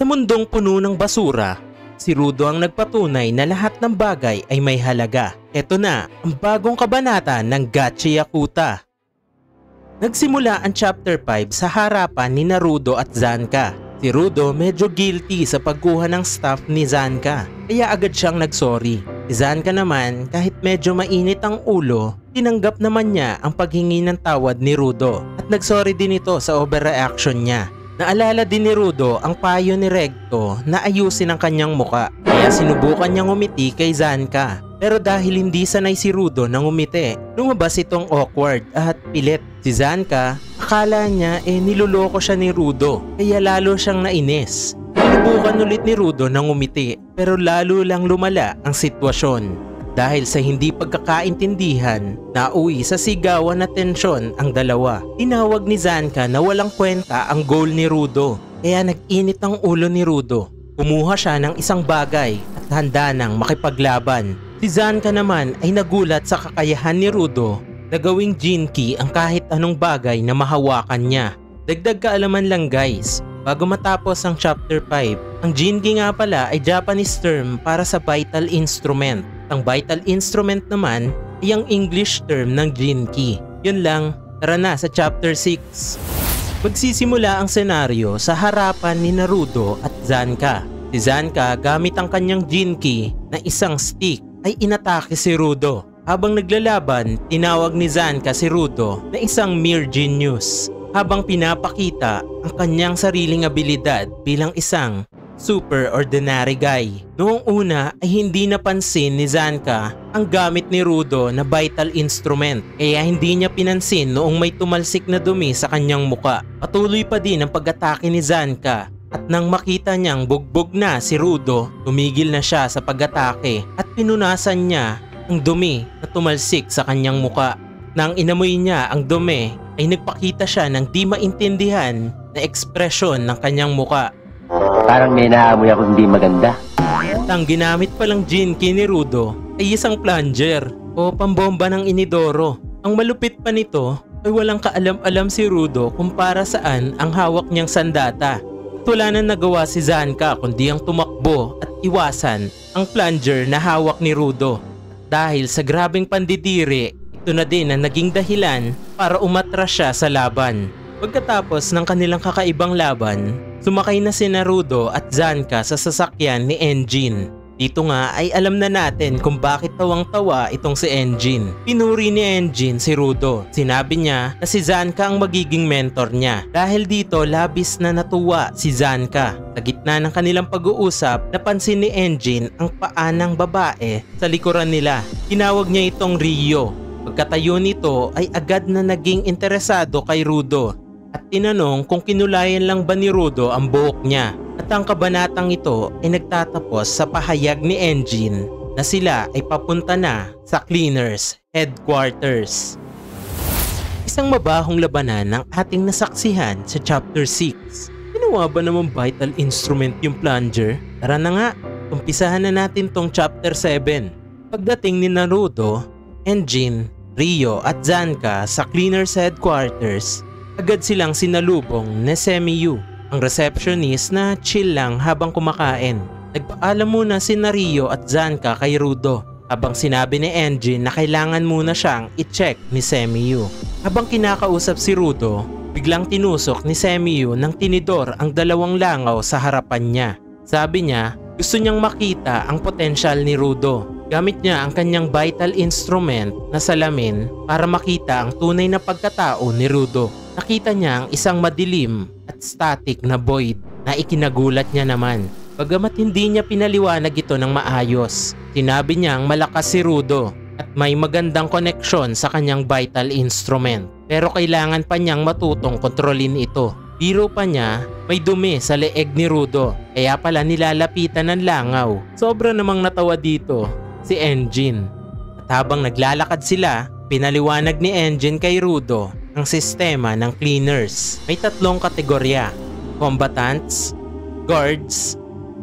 Sa mundong puno ng basura, si Rudo ang nagpatunay na lahat ng bagay ay may halaga. Ito na ang bagong kabanata ng Gachi Yakuta. Nagsimula ang chapter 5 sa harapan ni Rudo at Zanka. Si Rudo medyo guilty sa pagkuha ng staff ni Zanka, kaya agad siyang nagsorry. Si Zanka naman, kahit medyo mainit ang ulo, tinanggap naman niya ang paghingi ng tawad ni Rudo at nagsorry din ito sa overreaction niya. Naalala din ni Rudo ang payo ni Regto na ayusin ang kanyang muka, kaya sinubukan niyang umiti kay Zanka. Pero dahil hindi sanay si Rudo nang umiti, lumabas itong awkward at pilit. Si Zanka, akala niya niloloko siya ni Rudo, kaya lalo siyang nainis. Sinubukan ulit ni Rudo nang umiti, pero lalo lang lumala ang sitwasyon. Dahil sa hindi pagkakaintindihan, nauwi sa sigawan na tensyon ang dalawa. Tinawag ni Zanka na walang kwenta ang goal ni Rudo, kaya nag-init ang ulo ni Rudo. Kumuha siya ng isang bagay at handa nang makipaglaban. Si Zanka naman ay nagulat sa kakayahan ni Rudo na gawing Jinki ang kahit anong bagay na mahawakan niya. Dagdag kaalaman lang guys, bago matapos ang chapter 5, ang Jinki nga pala ay Japanese term para sa vital instrument. Ang vital instrument naman ay ang English term ng Jinki. Yun lang, tara na sa chapter 6. Magsisimula ang senaryo sa harapan ni Rudo at Zanka. Si Zanka gamit ang kanyang Jinki na isang stick ay inatake si Rudo. Habang naglalaban, tinawag ni Zanka si Rudo na isang mere genius, habang pinapakita ang kanyang sariling abilidad bilang isang super ordinary guy. Noong una ay hindi napansin ni Zanka ang gamit ni Rudo na vital instrument, kaya hindi niya pinansin noong may tumalsik na dumi sa kanyang muka. Patuloy pa din ang pag-atake ni Zanka, at nang makita niyang bugbog na si Rudo, tumigil na siya sa pag-atake at pinunasan niya ang dumi na tumalsik sa kanyang muka. Nang inamoy niya ang dumi ay nagpakita siya ng di maintindihan na ekspresyon ng kanyang muka. Parang may naamoy ako hindi maganda. At ang ginamit palang Jinki ni Rudo ay isang plunger o pambomba ng inidoro. Ang malupit pa nito ay walang kaalam-alam si Rudo kung para saan ang hawak niyang sandata. At wala na nagawa si Zanka kundi ang tumakbo at iwasan ang plunger na hawak ni Rudo. Dahil sa grabing pandidiri, ito na din ang naging dahilan para umatras siya sa laban. Pagkatapos ng kanilang kakaibang laban, sumakay na si Rudo at Zanka sa sasakyan ni Engine. Dito nga ay alam na natin kung bakit tawang-tawa itong si Engine. Pinuri ni Engine si Rudo. Sinabi niya na si Zanka ang magiging mentor niya. Dahil dito labis na natuwa si Zanka. Sa gitna ng kanilang pag-uusap, napansin ni Engine ang paa ng babae sa likuran nila. Tinawag niya itong Rio. Pagkatayo nito ay agad na naging interesado kay Rudo at tinanong kung kinulayan lang ba ni Rudo ang buhok niya. At ang kabanatang ito ay nagtatapos sa pahayag ni Engine na sila ay papunta na sa Cleaners Headquarters. Isang mabahong labanan ang ating nasaksihan sa chapter 6. Ginawa ba naman vital instrument yung plunger? Tara na nga, umpisahan na natin tong chapter 7. Pagdating ni Rudo, Engine, Rio at Zanka sa Cleaners Headquarters, agad silang sinalubong ni Semiyu, ang receptionist na chill lang habang kumakain. Nagpaalam muna si Rio at Zanka kay Rudo, habang sinabi ni Engine na kailangan muna siyang i-check ni Semiyu. Habang kinakausap si Rudo, biglang tinusok ni Semiyu ng tinidor ang dalawang langaw sa harapan niya. Sabi niya, gusto niyang makita ang potensyal ni Rudo. Gamit niya ang kanyang vital instrument na salamin para makita ang tunay na pagkatao ni Rudo. Nakita niya ang isang madilim at static na void na ikinagulat niya naman. Bagamat hindi niya pinaliwanag ito ng maayos, sinabi niyang malakas si Rudo at may magandang koneksyon sa kanyang vital instrument. Pero kailangan pa niyang matutong kontrolin ito. Biro pa niya, may dumi sa leeg ni Rudo, kaya pala nilalapitan ng langaw. Sobra namang natawa dito si Engine. At habang naglalakad sila, pinaliwanag ni Engine kay Rudo ang sistema ng Cleaners. May 3 kategorya: combatants, guards,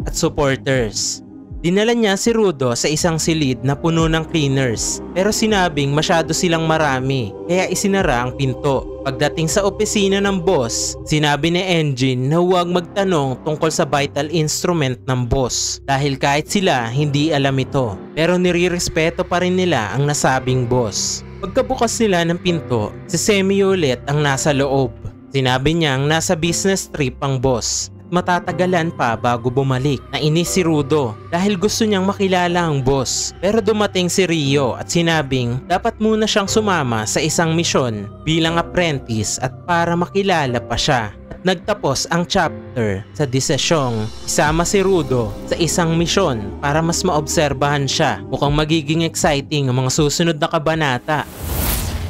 at supporters. Dinala niya si Rudo sa isang silid na puno ng cleaners pero sinabing masyado silang marami kaya isinara ang pinto. Pagdating sa opisina ng boss, sinabi ni Engine na huwag magtanong tungkol sa vital instrument ng boss dahil kahit sila hindi alam ito pero nirirespeto pa rin nila ang nasabing boss. Pagkabukas nila ng pinto, si Semi ulit ang nasa loob. Sinabi niyang nasa business trip ang boss. Matatagalan pa bago bumalik. Nainis si Rudo dahil gusto niyang makilala ang boss. Pero dumating si Rio at sinabing dapat muna siyang sumama sa isang misyon bilang apprentice at para makilala pa siya. At nagtapos ang chapter sa desisyong isama si Rudo sa isang misyon para mas maobserbahan siya. Mukhang magiging exciting ang mga susunod na kabanata.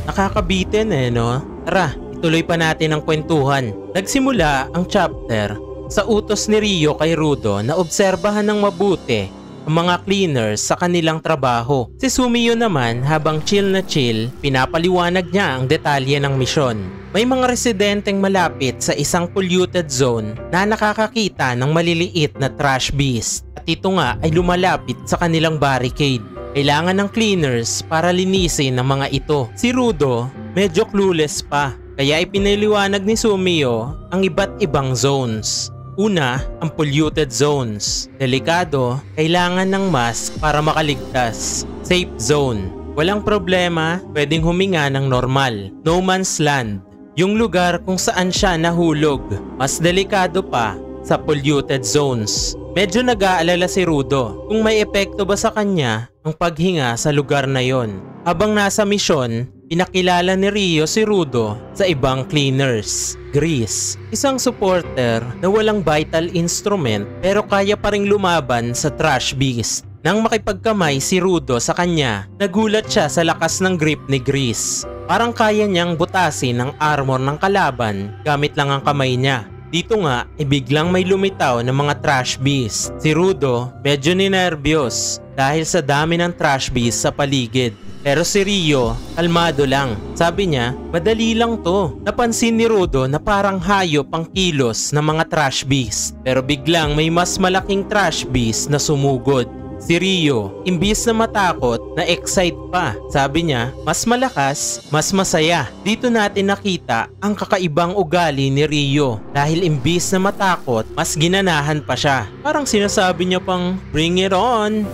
Nakakabitin no? Tara, ituloy pa natin ang kwentuhan. Nagsimula ang chapter sa utos ni Rio kay Rudo na obserbahan ng mabuti ang mga cleaners sa kanilang trabaho. Si Sumio naman habang chill na chill, pinapaliwanag niya ang detalye ng misyon. May mga residenteng malapit sa isang polluted zone na nakakakita ng maliliit na trash beast at ito nga ay lumalapit sa kanilang barricade. Kailangan ng cleaners para linisin ang mga ito. Si Rudo medyo clueless pa kaya ipinaliwanag ni Sumio ang iba't ibang zones. Una, ang polluted zones. Delikado, kailangan ng mask para makaligtas. Safe zone. Walang problema, pwedeng huminga ng normal. No man's land. Yung lugar kung saan siya nahulog. Mas delikado pa sa polluted zones. Medyo nag-aalala si Rudo kung may epekto ba sa kanya ang paghinga sa lugar na yon. Habang nasa misyon, pinakilala ni Rio si Rudo sa ibang cleaners. Grease, isang supporter na walang vital instrument pero kaya pa ring lumaban sa trash beast. Nang makipagkamay si Rudo sa kanya, nagulat siya sa lakas ng grip ni Grease. Parang kaya niyang butasin ang armor ng kalaban gamit lang ang kamay niya. Dito nga, biglang may lumitaw ng mga trash beast. Si Rudo medyo ninervyos dahil sa dami ng trash beast sa paligid. Pero si Rio, kalmado lang. Sabi niya, madali lang to. Napansin ni Rudo na parang hayop ang kilos ng mga trash beast. Pero biglang may mas malaking trash beast na sumugod. Si Rio, imbis na matakot, na-excite pa. Sabi niya, mas malakas, mas masaya. Dito natin nakita ang kakaibang ugali ni Rio. Dahil imbis na matakot, mas ginanahan pa siya. Parang sinasabi niya pang, bring it on.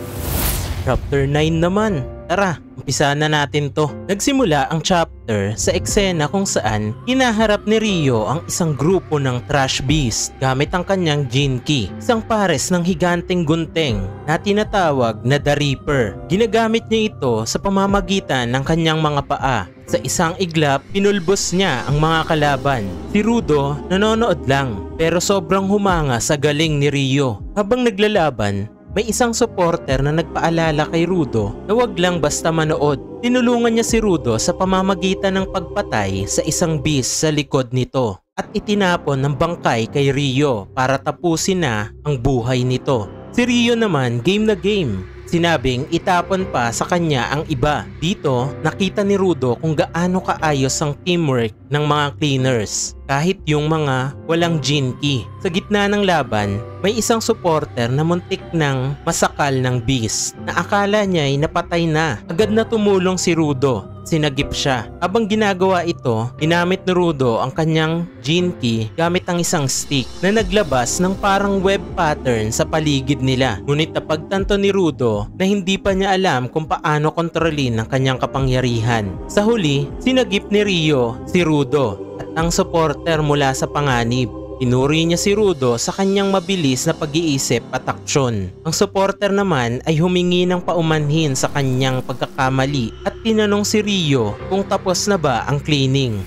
Chapter 9 naman. Tara, umpisa na natin to. Nagsimula ang chapter sa eksena kung saan hinaharap ni Rio ang isang grupo ng trash beast gamit ang kanyang gene key, isang pares ng higanteng gunting na tinatawag na The Reaper. Ginagamit niya ito sa pamamagitan ng kanyang mga paa. Sa isang iglap, pinulbos niya ang mga kalaban. Si Rudo nanonood lang pero sobrang humanga sa galing ni Rio. Habang naglalaban, may isang supporter na nagpaalala kay Rudo na wag lang basta manood. Tinulungan niya si Rudo sa pamamagitan ng pagpatay sa isang beast sa likod nito at itinapon ng bangkay kay Rio para tapusin na ang buhay nito. Si Rio naman game na game. Sinabing itapon pa sa kanya ang iba. Dito, nakita ni Rudo kung gaano kaayos ang teamwork ng mga cleaners. Kahit yung mga walang gene key. Sa gitna ng laban, may isang supporter na muntik ng masakal ng beast na akala niya ay napatay na. Agad na tumulong si Rudo. Sinagip siya. Habang ginagawa ito, ginamit ni Rudo ang kanyang gene key gamit ang isang stick na naglabas ng parang web pattern sa paligid nila. Ngunit napagtanto ni Rudo na hindi pa niya alam kung paano kontrolin ang kanyang kapangyarihan. Sa huli, sinagip ni Rio si Rudo at ang supporter mula sa panganib. Pinuri niya si Rudo sa kanyang mabilis na pag-iisip at aksyon. Ang supporter naman ay humingi ng paumanhin sa kanyang pagkakamali at tinanong si Rio kung tapos na ba ang cleaning.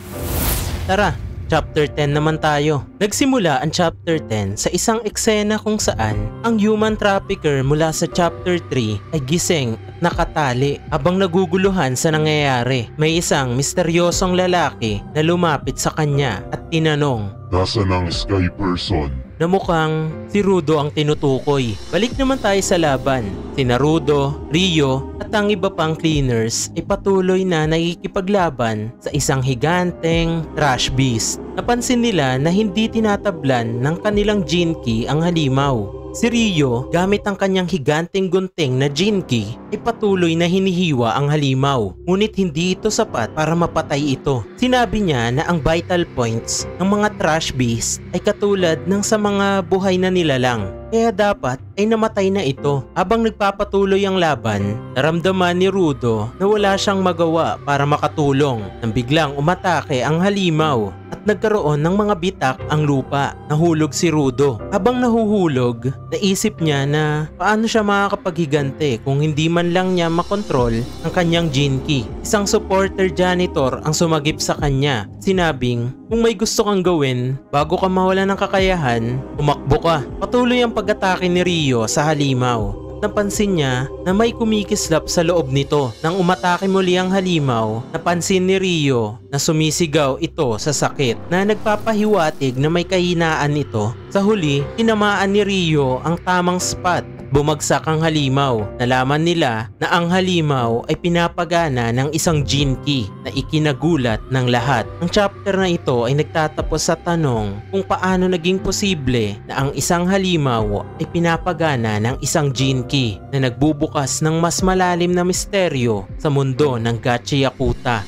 Tara, chapter 10 naman tayo. Nagsimula ang chapter 10 sa isang eksena kung saan ang human trafficker mula sa chapter 3 ay gising at nakatali. Habang naguguluhan sa nangyayari, may isang misteryosong lalaki na lumapit sa kanya at tinanong, "Nasaan ang Sky Person?" na mukhang si Rudo ang tinutukoy. Balik naman tayo sa laban. Sina Rudo, Rio at ang iba pang cleaners ay patuloy na nakikipaglaban sa isang higanteng trash beast. Napansin nila na hindi tinatablan ng kanilang Jinki ang halimaw. Si Rio, gamit ang kanyang higanteng gunting na Jinki, ay patuloy na hinihiwa ang halimaw. Ngunit hindi ito sapat para mapatay ito. Sinabi niya na ang vital points ng mga trash beast ay katulad ng sa mga buhay na nilalang. Kaya dapat ay namatay na ito. Habang nagpapatuloy ang laban, naramdaman ni Rudo na wala siyang magawa para makatulong nang biglang umatake ang halimaw at nagkaroon ng mga bitak ang lupa. Nahulog si Rudo. Habang nahuhulog, naisip niya na paano siya makakapaghigante kung hindi man lang niya makontrol ang kanyang Jinki. Isang supporter janitor ang sumagip sa kanya. Sinabing, kung may gusto kang gawin bago ka mawala ng kakayahan, umakbo ka. Patuloy ang pag-atake ni Rio sa halimaw. Napansin niya na may kumikislap sa loob nito. Nang umatake muli ang halimaw, napansin ni Rio na sumisigaw ito sa sakit na nagpapahiwatig na may kahinaan ito. Sa huli, tinamaan ni Rio ang tamang spot. Bumagsak ang halimaw. Nalaman nila na ang halimaw ay pinapagana ng isang Jinki na ikinagulat ng lahat. Ang chapter na ito ay nagtatapos sa tanong kung paano naging posible na ang isang halimaw ay pinapagana ng isang Jinki na nagbubukas ng mas malalim na misteryo sa mundo ng Gacha Yakuta.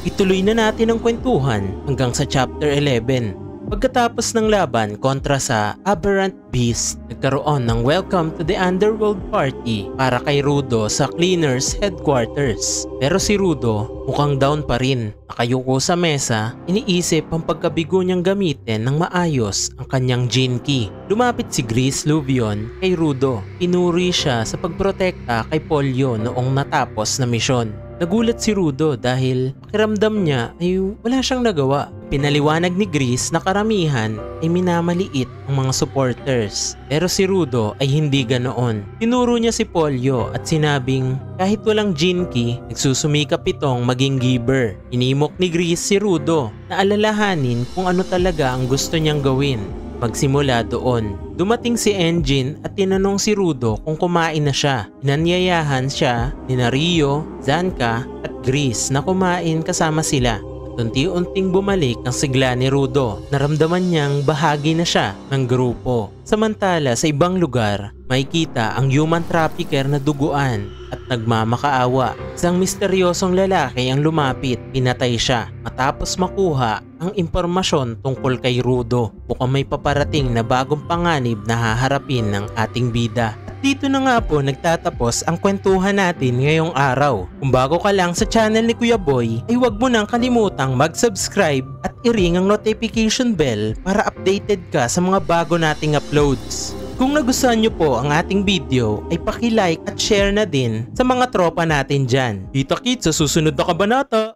Ituloy na natin ang kwentuhan hanggang sa chapter 11. Pagkatapos ng laban kontra sa Aberrant Beast, nagkaroon ng Welcome to the Underworld Party para kay Rudo sa Cleaners Headquarters. Pero si Rudo mukhang down pa rin. Nakayuko sa mesa, iniisip ang pagkabigo niyang gamitin ng maayos ang kanyang Jinki. Lumapit si Gris Luvion kay Rudo. Pinuri siya sa pagprotekta kay Polyo noong natapos na misyon. Nagulat si Rudo dahil pakiramdam niya ay wala siyang nagawa. Pinaliwanag ni Gris na karamihan ay minamaliit ang mga supporters. Pero si Rudo ay hindi ganoon. Tinuro niya si Polyo at sinabing kahit walang Jinki, nagsusumikap itong maging giver. Inimok ni Gris si Rudo na alalahanin kung ano talaga ang gusto niyang gawin. Magsimula doon. Dumating si Engine at tinanong si Rudo kung kumain na siya. Inanyayahan siya ni Rio, Zanka at Gris na kumain kasama sila. At unti-unting bumalik ang sigla ni Rudo. Naramdaman niyang bahagi na siya ng grupo. Samantala sa ibang lugar, makikita ang human trafficker na duguan at nagmamakaawa. Isang misteryosong lalaki ang lumapit, pinatay siya matapos makuha ang impormasyon tungkol kay Rudo. Mukhang may paparating na bagong panganib na haharapin ng ating bida. At dito na nga po nagtatapos ang kwentuhan natin ngayong araw. Kung bago ka lang sa channel ni Kuya Boy, ay huwag mo nang kalimutang mag-subscribe at i-ring ang notification bell para updated ka sa mga bago nating uploads. Kung nagustuhan nyo po ang ating video, ay paki-like at share na din sa mga tropa natin dyan. Kita-kits sa susunod na kabanata!